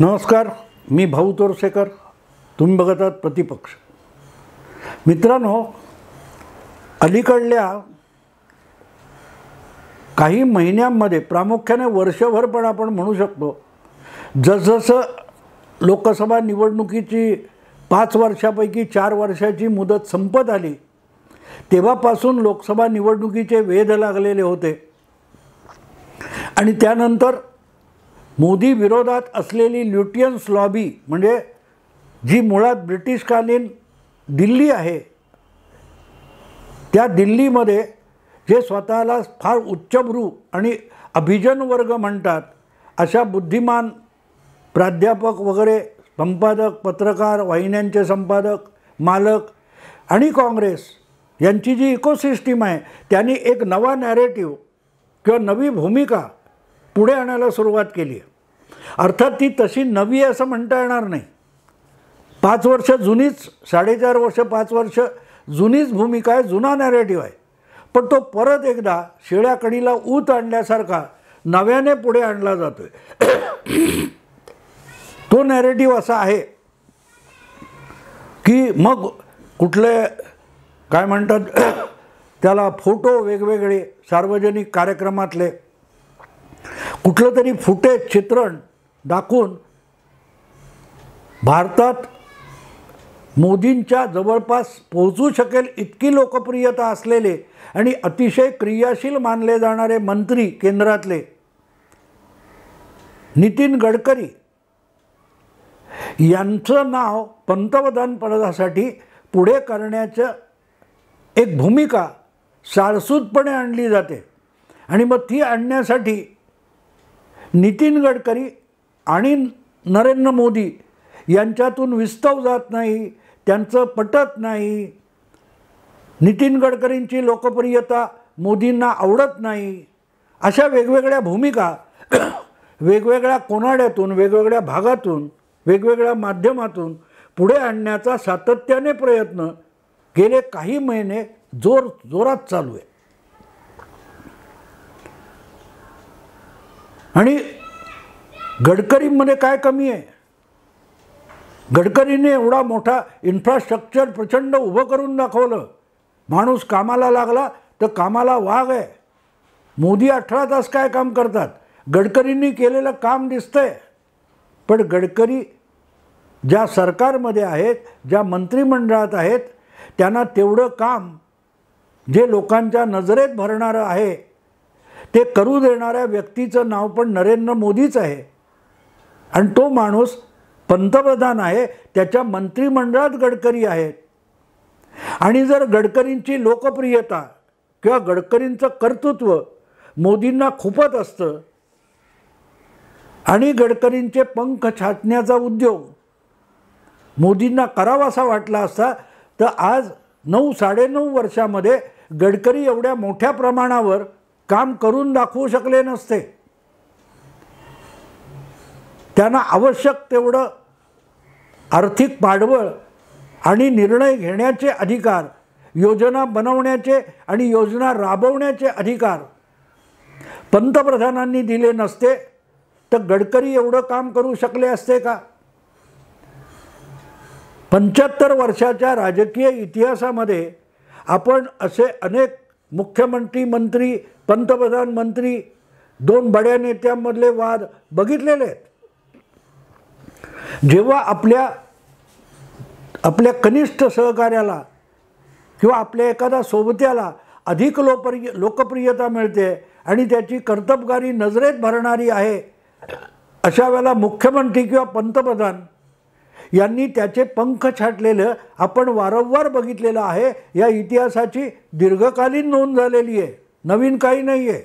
नमस्कार, मी भाऊ तोरसेकर. तुम्ही बघत आहात प्रतिपक्ष. मित्रांनो, अलीकडल्या काही महिन्यांमध्ये, प्रामुख्याने वर्षभर पण आपण म्हणू शकतो, जसजसं लोकसभा निवडणुकीची 5 वर्षापैकी 4 वर्षाची मुदत संपत आली, तेव्हापासून लोकसभा निवडणुकीचे वेध लागलेले होते. आणि त्यानंतर मोदी विरोधात असलेली ल्युटियन्स लॉबी, म्हणजे जी मुळात ब्रिटिशकालीन दिल्ली आहे, त्या दिल्लीमध्ये जे स्वतःला फार उच्चभ्रू आणि अभिजन वर्ग म्हणतात, अशा बुद्धिमान प्राध्यापक वगैरे, संपादक, पत्रकार, वाहिन्यांचे संपादक, मालक आणि काँग्रेस यांची जी इकोसिस्टीम आहे, त्यांनी एक नवा नॅरेटिव्ह किंवा नवी भूमिका पुढे आणायला सुरुवात केली आहे. अर्थात ती तशी नवी असं म्हणता येणार नाही. 5 वर्ष जुनीच, 4.5 वर्ष 5 वर्ष जुनीच भूमिका आहे, जुना नॅरेटिव्ह आहे. पण तो परत एकदा शेळ्या कणीला ऊत आणल्यासारखा नव्याने पुढे आणला जातोय. तो नॅरेटिव्ह असा आहे की मग कुठले काय म्हणतात त्याला, फोटो वेगवेगळे सार्वजनिक कार्यक्रमातले कुठलं तरी फुटेज, चित्रण दाखवून भारतात मोदींच्या जवळपास पोहोचू शकेल इतकी लोकप्रियता असलेले आणि अतिशय क्रियाशील मानले जाणारे मंत्री केंद्रातले नितीन गडकरी यांचं नाव पंतप्रधान पदासाठी पुढे करण्याचं एक भूमिका साळसूदपणे आणली जाते. आणि मग ती आणण्यासाठी नितीन गडकरी आणि नरेंद्र मोदी यांच्यातून विस्तव जात नाही, त्यांचं पटत नाही. नितीन गडकरींची लोकप्रियता मोदींना आवडत नाही. अशा वेगवेगळ्या भूमिका वेगवेगळ्या कोनाड्यातून, वेगवेगळ्या भागातून, वेगवेगळ्या माध्यमातून पुढे आणण्याचा सातत्याने प्रयत्न गेले काही महिने जोरात चालू आहे. आणि गडकरींमध्ये काय कमी आहे? गडकरीने एवढा मोठा इन्फ्रास्ट्रक्चर प्रचंड उभं करून दाखवलं. माणूस कामाला लागला तर कामाला वाघ आहे. मोदी 18 तास काय काम करतात? गडकरींनी केलेलं काम दिसतंय. पण गडकरी ज्या सरकारमध्ये आहेत, ज्या मंत्रिमंडळात आहेत, त्यांना तेवढं काम जे लोकांच्या नजरेत भरणारं आहे ते करू देणाऱ्या व्यक्तीचं नाव पण नरेंद्र मोदीच आहे. आणि तो माणूस पंतप्रधान आहे, त्याच्या मंत्रिमंडळात गडकरी आहेत. आणि जर गडकरींची लोकप्रियता किंवा गडकरींचं कर्तृत्व मोदींना खूपच असतं आणि गडकरींचे पंख छाटण्याचा उद्योग मोदींना करावासा वाटला असता, तर आज 9-9.5 वर्षामध्ये गडकरी एवढ्या मोठ्या प्रमाणावर काम करून दाखवू शकले नसते. त्यांना आवश्यक तेवढं आर्थिक पाठबळ आणि निर्णय घेण्याचे अधिकार, योजना बनवण्याचे आणि योजना राबवण्याचे अधिकार पंतप्रधानांनी दिले नसते, तर गडकरी एवढं काम करू शकले असते का? 75 वर्षाच्या राजकीय इतिहासामध्ये आपण असे अनेक मुख्यमंत्री, मंत्री, पंतप्रधान, मंत्री, 2 बड्या नेत्यांमधले वाद बघितलेले आहेत. जेव्हा आपल्या कनिष्ठ सहकार्याला किंवा आपल्या एखाद्या सोबत्याला अधिक लोकप्रियता मिळते आणि त्याची कर्तबगारी नजरेत भरणारी आहे, अशा वेळेला मुख्यमंत्री किंवा पंतप्रधान यांनी त्याचे पंख छाटलेलं आपण वारंवार बघितलेलं आहे. या इतिहासाची दीर्घकालीन नोंद झालेली आहे, नवीन काही नाही आहे.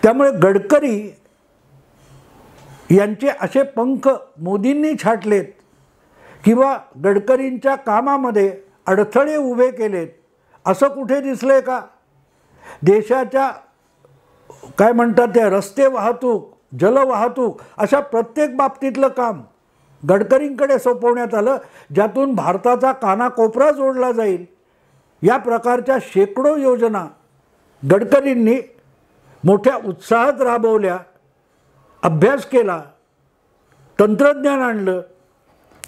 त्यामुळे गडकरी यांचे असे पंख मोदींनी छाटलेत किंवा गडकरींच्या कामामध्ये अडथळे उभे केलेत, असं कुठे दिसलंय का? देशाच्या काय म्हणतात त्या, रस्ते वाहतूक, जलवाहतूक, अशा प्रत्येक बाबतीतलं काम गडकरींकडे सोपवण्यात आलं, ज्यातून भारताचा कानाकोपरा जोडला जाईल. या प्रकारच्या शेकडो योजना गडकरींनी मोठ्या उत्साहात राबवल्या, अभ्यास केला तंत्रज्ञान आणलं,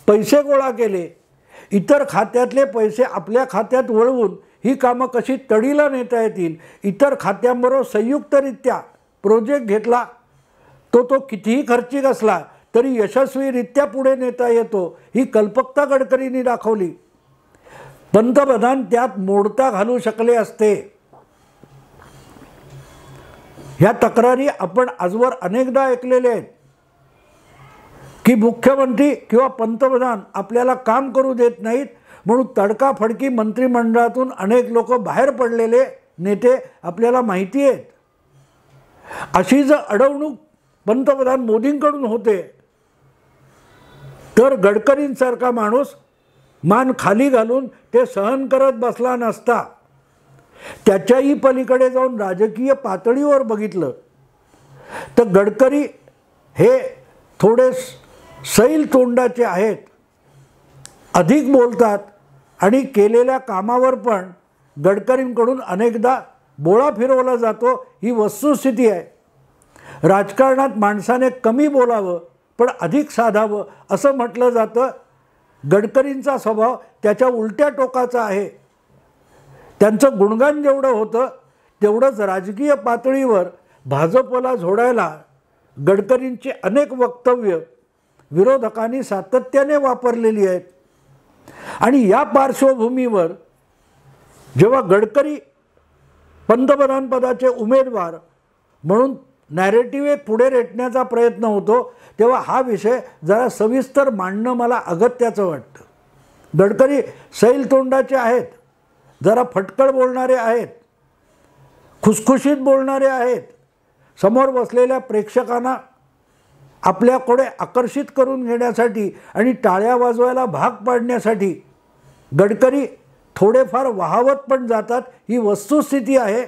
पैसे गोळा केले, इतर खात्यातले पैसे आपल्या खात्यात वळवून ही कामं कशी तडीला नेता येतील, इतर खात्यांबरोबर संयुक्तरित्या प्रोजेक्ट घेतला, तो कितीही खर्चिक असला तरी यशस्वीरित्या पुढे नेता येतो, ही कल्पकता गडकरींनी दाखवली. पंतप्रधान त्यात मोडता घालू शकले असते. ह्या तक्रारी आपण आजवर अनेकदा ऐकलेल्या आहेत की मुख्यमंत्री किंवा पंतप्रधान आपल्याला काम करू देत नाहीत म्हणून तडकाफडकी मंत्रिमंडळातून अनेक लोक बाहेर पडलेले नेते आपल्याला माहिती आहेत. अशी जर अडवणूक पंतप्रधान मोदींकडून होते तर गडकरींसारखा माणूस मान खाली घालून ते सहन करत बसला नसता. त्याच्याही पलीकडे जाऊन राजकीय पातळीवर बघितलं तर गडकरी हे थोडे सैल तोंडाचे आहेत, अधिक बोलतात आणि केलेल्या कामावर पण गडकरींकडून अनेकदा बोळा फिरवला जातो, ही वस्तुस्थिती आहे. राजकारणात माणसाने कमी बोलावं पण अधिक साधावं असं म्हटलं जातं. गडकरींचा स्वभाव त्याच्या उलट्या टोकाचा आहे. त्यांचं गुणगान जेवढं होतं तेवढंच राजकीय पातळीवर भाजपला झोडायला गडकरींची अनेक वक्तव्य विरोधकांनी सातत्याने वापरलेली आहेत. आणि या पार्श्वभूमीवर जेव्हा गडकरी पंतप्रधानपदाचे उमेदवार म्हणून नॅरेटिव्ह एक पुढे रेटण्याचा प्रयत्न होतो तेव्हा हा विषय जरा सविस्तर मांडणं मला अगत्याचं वाटतं. गडकरी सैल तोंडाचे आहेत, जरा फटकळ बोलणारे आहेत, खुसखुशीत बोलणारे आहेत. समोर बसलेल्या प्रेक्षकांना आपल्याकडे आकर्षित करून घेण्यासाठी आणि टाळ्या वाजवायला भाग पाडण्यासाठी गडकरी थोडेफार वाहवत पण जातात, ही वस्तुस्थिती आहे.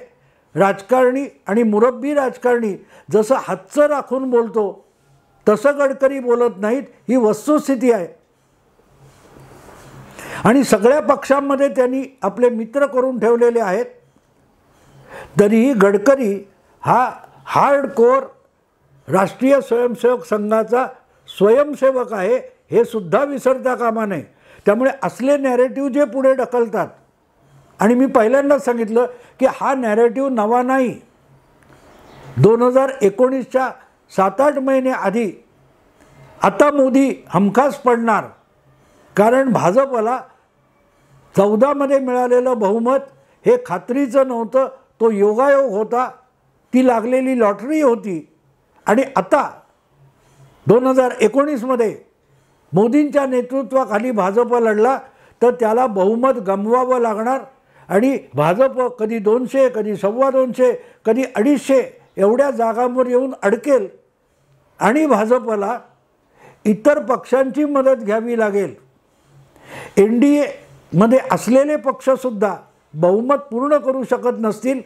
राजकारणी आणि मुरब्बी राजकारणी जसं हातचं राखून बोलतो तसं गडकरी बोलत नाहीत, ही वस्तुस्थिती आहे. आणि सगळ्या पक्षांमध्ये त्यांनी आपले मित्र करून ठेवलेले आहेत. तरीही गडकरी हा हार्डकोर राष्ट्रीय स्वयंसेवक संघाचा स्वयंसेवक आहे, हे सुद्धा विसरता कामा नये. त्यामुळे असले नॅरेटिव्ह जे पुढे ढकलतात, आणि मी पहिल्यांदाच सांगितलं की हा नॅरेटिव्ह नवा नाही. 2019च्या 7-8 महिने आधी आता मोदी हमखास पडणार, कारण भाजपला 14 मध्ये मिळालेलं बहुमत हे खात्रीचं नव्हतं, तो योगायोग होता, ती लागलेली लॉटरी होती. आणि आता 2019 मध्ये मोदींच्या नेतृत्वाखाली भाजप लढला तर त्याला बहुमत गमवावं लागणार. आणि भाजप कधी 200, कधी 225, कधी 250 एवढ्या जागांवर येऊन अडकेल आणि भाजपला इतर पक्षांची मदत घ्यावी लागेल. NDA मध्ये असलेले पक्षसुद्धा बहुमत पूर्ण करू शकत नसतील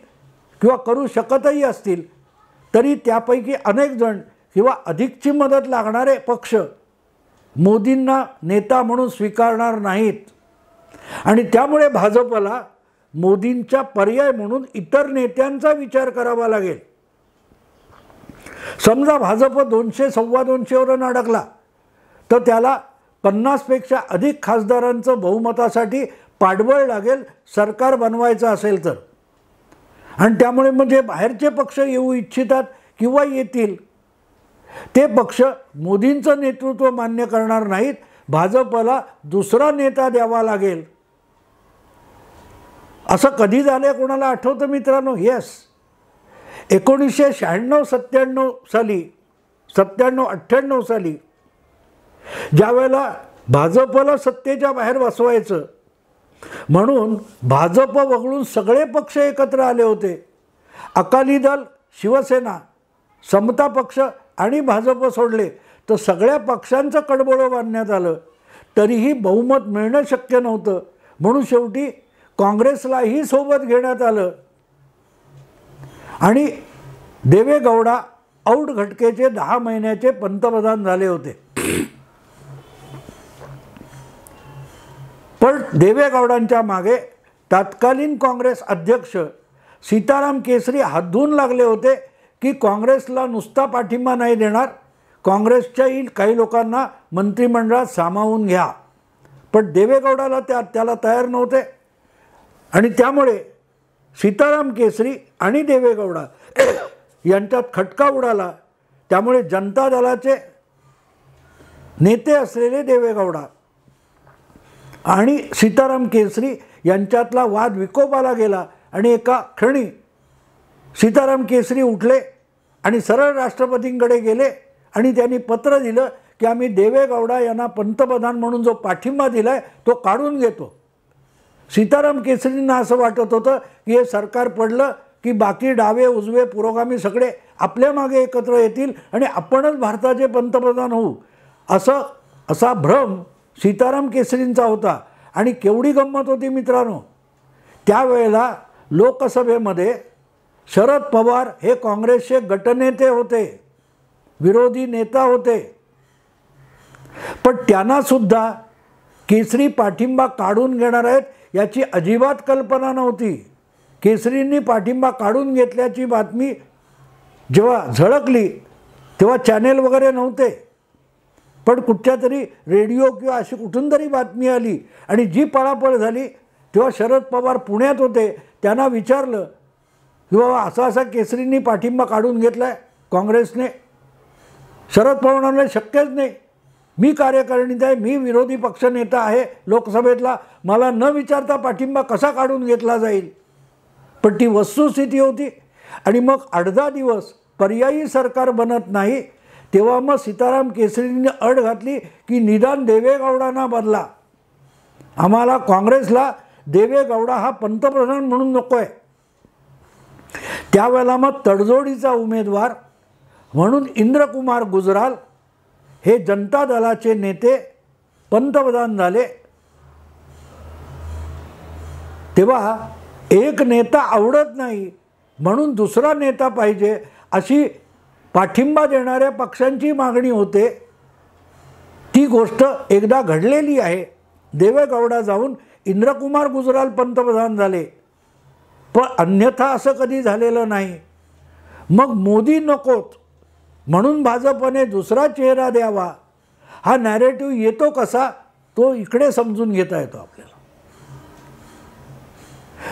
किंवा करू शकतही असतील तरी त्यापैकी अनेक जण किंवा अधिकची मदत लागणारे पक्ष मोदींना नेता म्हणून स्वीकारणार नाहीत. आणि त्यामुळे भाजपला मोदींचा पर्याय म्हणून इतर नेत्यांचा विचार करावा लागेल. समजा भाजप 200, 225 वरून अडकला तर त्याला 50 पेक्षा अधिक खासदारांचं बहुमतासाठी पाठबळ लागेल सरकार बनवायचं असेल तर. आणि त्यामुळे म्हणजे बाहेरचे पक्ष येऊ इच्छितात किंवा येतील ते पक्ष मोदींचं नेतृत्व मान्य करणार नाहीत, भाजपला दुसरा नेता द्यावा लागेल. असं कधी झालंय कोणाला आठवतं मित्रांनो? येस, 1996-97 साली 97-98 साली ज्यावेळेला भाजपला सत्तेच्या बाहेर बसवायचं म्हणून भाजप वगळून सगळे पक्ष एकत्र आले होते. अकाली दल, शिवसेना, समता पक्ष आणि भाजप सोडले तर सगळ्या पक्षांचं कडबोळं बांधण्यात आलं. तरीही बहुमत मिळणं शक्य नव्हतं म्हणून शेवटी काँग्रेसलाही सोबत घेण्यात आलं आणि देवे गौडा औड घटकेचे 10 महिन्याचे पंतप्रधान झाले होते. पण देवे गौडांच्या मागे तत्कालीन काँग्रेस अध्यक्ष सीताराम केसरी हात धुवून लागले होते की काँग्रेसला नुसता पाठिंबा नाही देणार, काँग्रेसच्याही काही लोकांना मंत्रिमंडळात सामावून घ्या, पण देवेगौडाला त्याला तयार नव्हते. आणि त्यामुळे सीताराम केसरी आणि देवेगौडा यांच्यात खटका उडाला. त्यामुळे जनता दलाचे नेते असलेले देवेगौडा आणि सीताराम केसरी यांच्यातला वाद विकोपाला गेला आणि एका क्षणी सीताराम केसरी उठले आणि सरळ राष्ट्रपतींकडे गेले आणि त्यांनी पत्र दिलं की आम्ही देवेगौडा यांना पंतप्रधान म्हणून जो पाठिंबा दिलाय तो काढून घेतो. सीताराम केसरींना असं वाटत होतं की हे सरकार पडलं की बाकी डावे उजवे पुरोगामी सगळे आपल्या मागे एकत्र येतील आणि आपणच भारताचे पंतप्रधान होऊ, असा भ्रम सीताराम केसरींचा होता. आणि केवढी गंमत होती मित्रांनो, त्यावेळेला लोकसभेमध्ये शरद पवार हे काँग्रेसचे गटनेते होते, विरोधी नेता होते, पण त्यांनासुद्धा केसरी पाठिंबा काढून घेणार आहेत याची अजिबात कल्पना नव्हती. केसरींनी पाठिंबा काढून घेतल्याची बातमी जेव्हा झळकली तेव्हा चॅनेल वगैरे नव्हते, पण कुठच्या तरी रेडिओ किंवा अशी कुठून तरी बातमी आली आणि जी पळापळ झाली तेव्हा शरद पवार पुण्यात होते. त्यांना विचारलं की बाबा असा केसरींनी पाठिंबा काढून घेतला आहे काँग्रेसने. शरद पवार म्हणाले शक्यच नाही, मी कार्यकारिणीत आहे, मी विरोधी पक्षनेता आहे लोकसभेतला, मला न विचारता पाठिंबा कसा काढून घेतला जाईल. पण ती वस्तुस्थिती होती. आणि मग 18 दिवस पर्यायी सरकार बनत नाही तेव्हा मग सीताराम केसरींनी अट घातली की निदान देवेगौडांना बदला, आम्हाला काँग्रेसला देवेगौडा हा पंतप्रधान म्हणून नको आहे. त्यावेळेला मग तडजोडीचा उमेदवार म्हणून इंद्रकुमार गुजराल हे जनता दलाचे नेते पंतप्रधान झाले. तेव्हा एक नेता आवडत नाही म्हणून दुसरा नेता पाहिजे अशी पाठिंबा देणाऱ्या पक्षांची मागणी होते. ती गोष्ट एकदा घडलेली आहे. देवेगौडा जाऊन इंद्रकुमार गुजराल पंतप्रधान झाले, पण अन्यथा असं कधी झालेलं नाही. मग मोदी नकोत म्हणून भाजपने दुसरा चेहरा द्यावा हा नॅरेटिव्ह येतो कसा, तो इकडे समजून घेता येतो आपल्याला.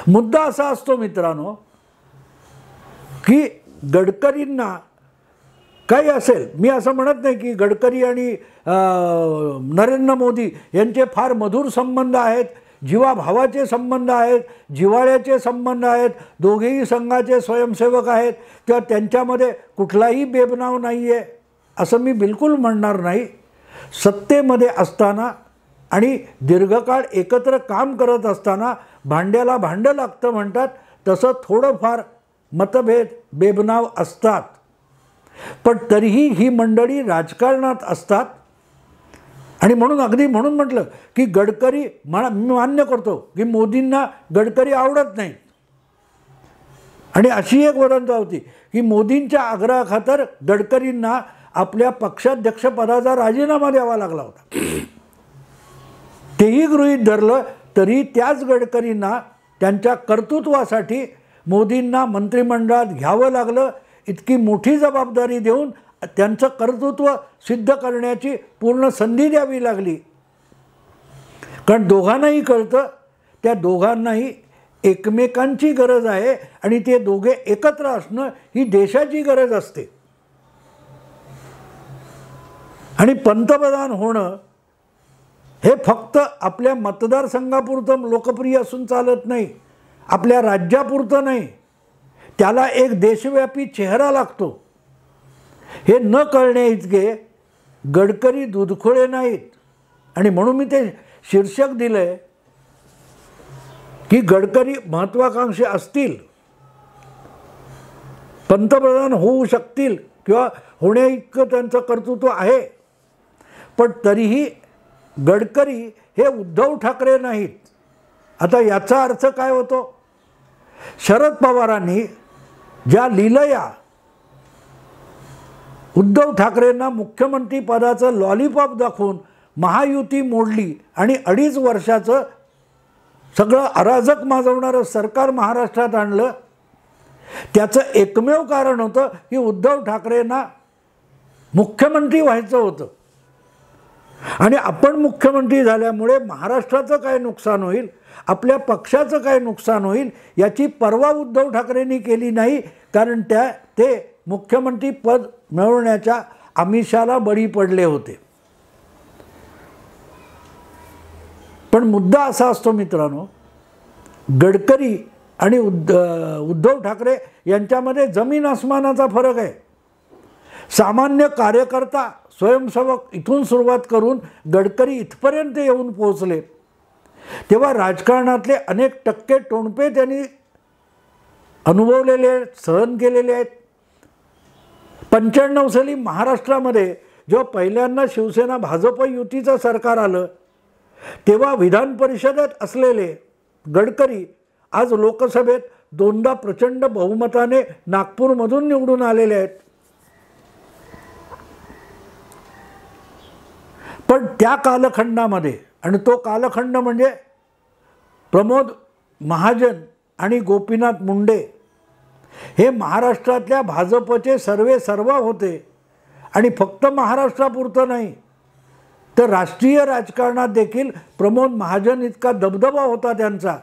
मुद्दा असा असतो मित्रांनो की गडकरींना काही असेल, मी असं म्हणत नाही की गडकरी आणि नरेंद्र मोदी यांचे फार मधुर संबंध आहेत, जीवाभावाचे संबंध आहेत, जिव्हाळ्याचे संबंध आहेत, दोघेही संघाचे स्वयंसेवक आहेत, किंवा त्यांच्यामध्ये कुठलाही बेबनाव नाही आहे असं मी बिलकुल म्हणणार नाही. सत्तेमध्ये असताना आणि दीर्घकाळ एकत्र काम करत असताना भांड्याला भांडं लागतं म्हणतात, तसं थोडंफार मतभेद बेबनाव असतात. पण तरीही ही मंडळी राजकारणात असतात. आणि म्हणून म्हटलं की गडकरी, मी मान्य करतो की मोदींना गडकरी आवडत नाही. आणि अशी एक वदंता होती की मोदींच्या आग्रहाखातर गडकरींना आपल्या पक्षाध्यक्षपदाचा राजीनामा द्यावा लागला होता. तेही गृहीत धरलं तरी त्याच गडकरींना त्यांच्या कर्तृत्वासाठी मोदींना मंत्रिमंडळात घ्यावं लागलं. इतकी मोठी जबाबदारी देऊन त्यांचं कर्तृत्व सिद्ध करण्याची पूर्ण संधी द्यावी लागली. कारण दोघांनाही कळतं त्या दोघांनाही एकमेकांची गरज आहे आणि ते दोघे एकत्र असणं ही देशाची गरज असते. आणि पंतप्रधान होणं हे फक्त आपल्या मतदारसंघापुरतं लोकप्रिय असून चालत नाही, आपल्या राज्यापुरतं नाही, त्याला एक देशव्यापी चेहरा लागतो. हे न कळणे इतके गडकरी दुधखोळे नाहीत. आणि म्हणून मी ते शीर्षक दिलं आहे की गडकरी महत्त्वाकांक्षी असतील, पंतप्रधान होऊ शकतील किंवा होण्या इतकं त्यांचं कर्तृत्व आहे, पण तरीही गडकरी हे उद्धव ठाकरे नाहीत. आता याचा अर्थ काय होतो? शरद पवारांनी ज्या लीलया उद्धव ठाकरेंना मुख्यमंत्री पदाचं लॉलीपॉप दाखवून महायुती मोडली आणि 2.5 वर्षाचं सगळं अराजक माजवणारं सरकार महाराष्ट्रात आणलं, त्याचं एकमेव कारण होतं की उद्धव ठाकरेंना मुख्यमंत्री व्हायचं होतं आणि आपण मुख्यमंत्री झाल्यामुळे महाराष्ट्राचं काय नुकसान होईल, आपल्या पक्षाचं काय नुकसान होईल याची पर्वा उद्धव ठाकरेंनी केली नाही, कारण ते मुख्यमंत्री पद मिळवण्याच्या आमिषाला बळी पडले होते. पण मुद्दा असा असतो मित्रांनो, गडकरी आणि उद्धव ठाकरे यांच्यामध्ये जमीन आसमानाचा फरक आहे. सामान्य कार्यकर्ता स्वयंसेवक इथून सुरुवात करून गडकरी इथपर्यंत येऊन पोहोचले, तेव्हा राजकारणातले अनेक टक्के टोणपे त्यांनी अनुभवलेले आहेत, सहन केलेले आहेत. 95 साली महाराष्ट्रामध्ये जेव्हा पहिल्यांदा शिवसेना भाजप युतीचं सरकार आलं, तेव्हा विधान परिषदेत असलेले गडकरी आज लोकसभेत 2दा प्रचंड बहुमताने नागपूरमधून निवडून आलेले आहेत. पण त्या कालखंडामध्ये, आणि तो कालखंड म्हणजे प्रमोद महाजन आणि गोपीनाथ मुंडे हे महाराष्ट्रातल्या भाजपचे सर्वेसर्वा होते. आणि फक्त महाराष्ट्रापुरतं नाही तर राष्ट्रीय राजकारणात देखील प्रमोद महाजन इतका दबदबा होता त्यांचा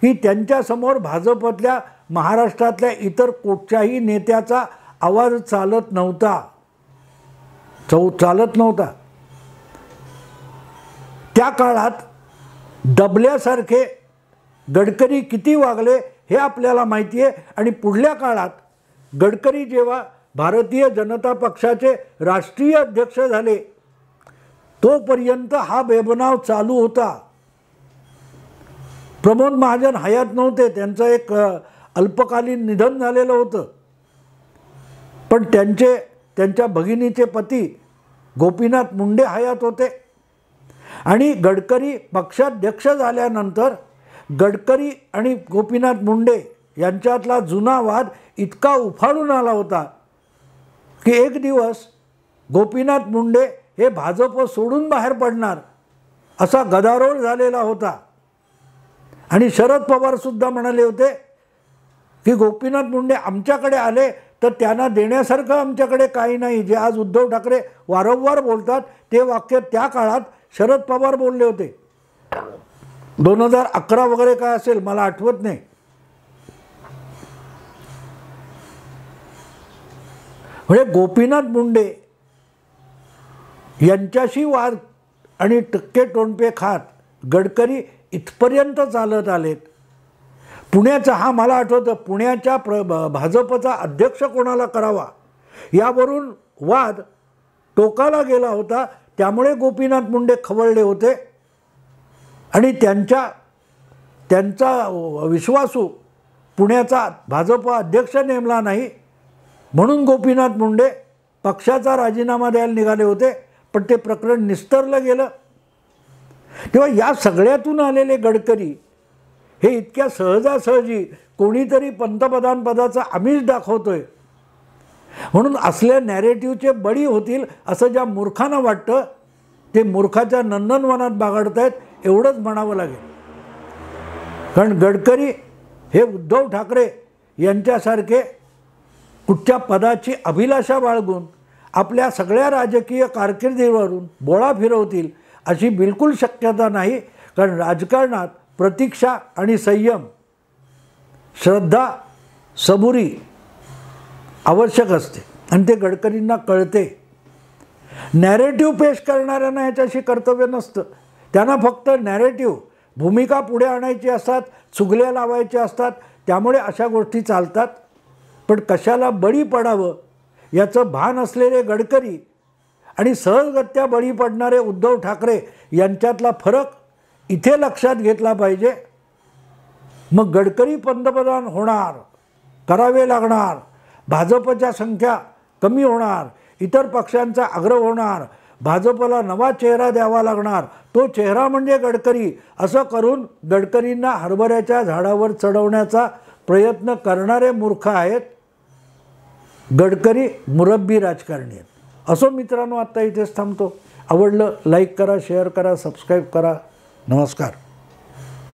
की त्यांच्यासमोर भाजपतल्या महाराष्ट्रातल्या इतर कुठच्याही नेत्याचा आवाज चालत नव्हता. त्या काळात दबल्यासारखे गडकरी किती वागले हे आपल्याला माहिती आहे. आणि पुढल्या काळात गडकरी जेव्हा भारतीय जनता पक्षाचे राष्ट्रीय अध्यक्ष झाले, तोपर्यंत हा बेबनाव चालू होता. प्रमोद महाजन हयात नव्हते, त्यांचं एक अल्पकालीन निधन झालेलं होतं. पण त्यांच्या भगिनीचे पती गोपीनाथ मुंडे हयात होते. आणि गडकरी पक्षाध्यक्ष झाल्यानंतर गडकरी आणि गोपीनाथ मुंडे यांच्यातला जुना वाद इतका उफाळून आला होता की एक दिवस गोपीनाथ मुंडे हे भाजप सोडून बाहेर पडणार असा गदारोळ झालेला होता. आणि शरद पवारसुद्धा म्हणाले होते की गोपीनाथ मुंडे आमच्याकडे आले तर त्यांना देण्यासारखं आमच्याकडे काही नाही. जे आज उद्धव ठाकरे वारंवार बोलतात ते वाक्य त्या काळात शरद पवार बोलले होते. 2011 वगैरे काय असेल मला आठवत नाही. म्हणजे गोपीनाथ मुंडे यांच्याशी वाद आणि टक्के टोणपे खात गडकरी इथपर्यंत चालत आलेत. पुण्याचा हा मला आठवतं, पुण्याच्या भाजपचा अध्यक्ष कोणाला करावा यावरून वाद टोकाला गेला होता. त्यामुळे गोपीनाथ मुंडे खवळले होते आणि त्यांचा विश्वासू पुण्याचा भाजप अध्यक्ष नेमला नाही म्हणून गोपीनाथ मुंडे पक्षाचा राजीनामा द्यायला निघाले होते. पण ते प्रकरण निस्तरलं गेलं. तेव्हा या सगळ्यातून आलेले गडकरी हे इतक्या सहजासहजी कोणीतरी पंतप्रधानपदाचं आमिष दाखवतोय म्हणून असल्या नॅरेटिव्हचे बळी होतील असं ज्या मूर्खांना वाटतं ते मूर्खाच्या नंदनवनात बागडतायत एवढंच म्हणावं लागेल. कारण गडकरी हे उद्धव ठाकरे यांच्यासारखे कुठच्या पदाची अभिलाषा बाळगून आपल्या सगळ्या राजकीय कारकिर्दीवरून बोळा फिरवतील अशी बिलकुल शक्यता नाही. कारण राजकारणात प्रतीक्षा आणि संयम, श्रद्धा, सबुरी आवश्यक असते आणि ते गडकरींना कळते. नॅरेटिव्ह पेश करणाऱ्यांना ह्याच्याशी कर्तव्य नसतं. त्यांना फक्त नॅरेटिव्ह भूमिका पुढे आणायची असतात, चुगल्या लावायच्या असतात, त्यामुळे अशा गोष्टी चालतात. पण कशाला बळी पडावं याचं भान असलेले गडकरी आणि सहजगत्या बळी पडणारे उद्धव ठाकरे यांच्यातला फरक इथे लक्षात घेतला पाहिजे. मग गडकरी पंतप्रधान होणार, करावे लागणार, भाजपच्या संख्या कमी होणार, इतर पक्षांचा आग्रह होणार, भाजपला नवा चेहरा द्यावा लागणार, तो चेहरा म्हणजे गडकरी, असं करून गडकरींना हरभऱ्याच्या झाडावर चढवण्याचा प्रयत्न करणारे मूर्ख आहेत. गडकरी मुरब्बी राजकारणी आहेत. असो मित्रांनो, आत्ता इथेच थांबतो. आवडलं लाईक करा, शेअर करा, सबस्क्राईब करा. नमस्कार.